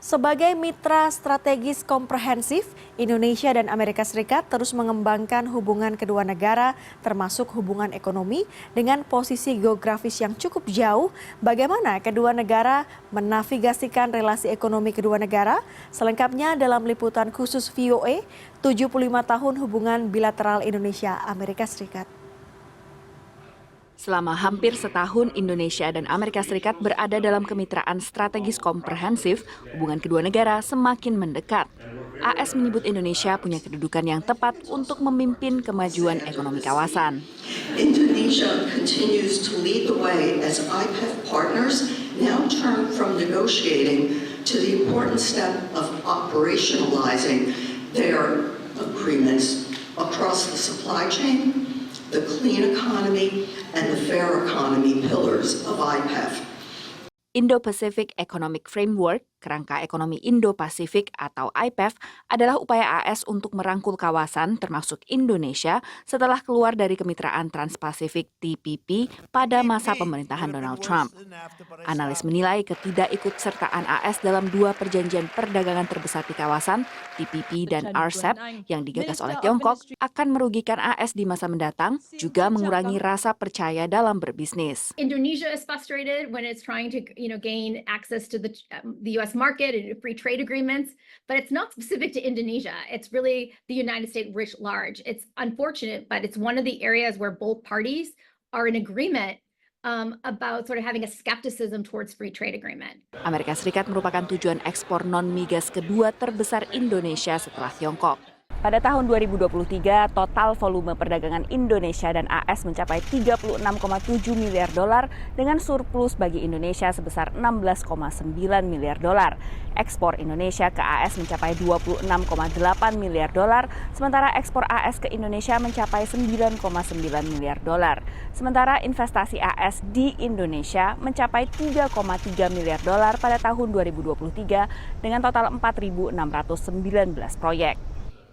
Sebagai mitra strategis komprehensif, Indonesia dan Amerika Serikat terus mengembangkan hubungan kedua negara, termasuk hubungan ekonomi, dengan posisi geografis yang cukup jauh. Bagaimana kedua negara menavigasikan relasi ekonomi kedua negara? Selengkapnya dalam liputan khusus VOA, 75 tahun hubungan bilateral Indonesia-Amerika Serikat. Selama hampir setahun, Indonesia dan Amerika Serikat berada dalam kemitraan strategis komprehensif, hubungan kedua negara semakin mendekat. AS menyebut Indonesia punya kedudukan yang tepat untuk memimpin kemajuan ekonomi kawasan. Indonesia continues to lead the way as IPEF partners now turn from negotiating to the important step of operationalizing their agreements across the supply chain, the clean economy, and the fair economy pillars of IPEF. Indo-Pacific Economic Framework, kerangka ekonomi Indo-Pasifik atau IPEF, adalah upaya AS untuk merangkul kawasan termasuk Indonesia setelah keluar dari kemitraan Trans-Pasifik TPP pada masa pemerintahan Donald Trump. Analis menilai ketidakikutsertaan AS dalam dua perjanjian perdagangan terbesar di kawasan, TPP dan RCEP, yang digagas oleh Tiongkok, akan merugikan AS di masa mendatang, juga mengurangi rasa percaya dalam berbisnis. Indonesia is frustrated when it's trying to gain access to the U.S. market and free trade agreements, but it's not specific to Indonesia. It's really the United States writ large. It's unfortunate, but it's one of the areas where both parties are in agreement about sort of having a skepticism towards free trade agreement. Amerika Serikat merupakan tujuan ekspor non-migas kedua terbesar Indonesia setelah Tiongkok. Pada tahun 2023, total volume perdagangan Indonesia dan AS mencapai 36,7 miliar dolar dengan surplus bagi Indonesia sebesar 16,9 miliar dolar. Ekspor Indonesia ke AS mencapai 26,8 miliar dolar, sementara ekspor AS ke Indonesia mencapai 9,9 miliar dolar. Sementara investasi AS di Indonesia mencapai 3,3 miliar dolar pada tahun 2023 dengan total 4.619 proyek.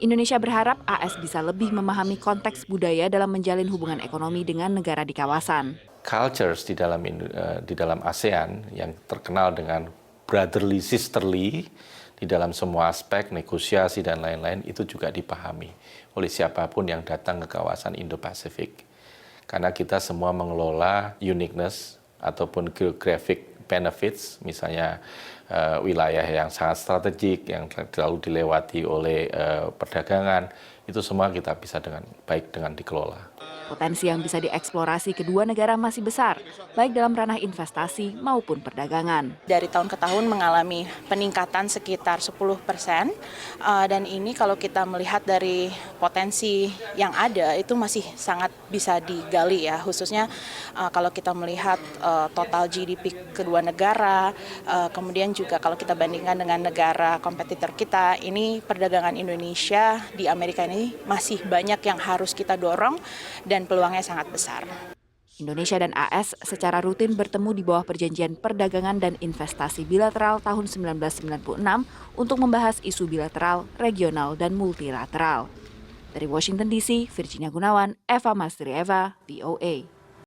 Indonesia berharap AS bisa lebih memahami konteks budaya dalam menjalin hubungan ekonomi dengan negara di kawasan. Cultures di dalam ASEAN yang terkenal dengan brotherly sisterly di dalam semua aspek negosiasi dan lain-lain itu juga dipahami oleh siapapun yang datang ke kawasan Indo-Pasifik. Karena kita semua mengelola uniqueness ataupun geographic benefits, misalnya wilayah yang sangat strategik, yang selalu dilewati oleh perdagangan, itu semua kita bisa dengan baik dengan dikelola. Potensi yang bisa dieksplorasi kedua negara masih besar, baik dalam ranah investasi maupun perdagangan. Dari tahun ke tahun mengalami peningkatan sekitar 10%, dan ini kalau kita melihat dari potensi yang ada itu masih sangat bisa digali ya, khususnya kalau kita melihat total GDP kedua negara, kemudian juga kalau kita bandingkan dengan negara kompetitor kita, ini perdagangan Indonesia di Amerika ini masih banyak yang harus kita dorong dan peluangnya sangat besar. Indonesia dan AS secara rutin bertemu di bawah Perjanjian Perdagangan dan Investasi Bilateral tahun 1996 untuk membahas isu bilateral, regional, dan multilateral. Dari Washington DC, Virginia Gunawan, Eva Mastrieva, VOA.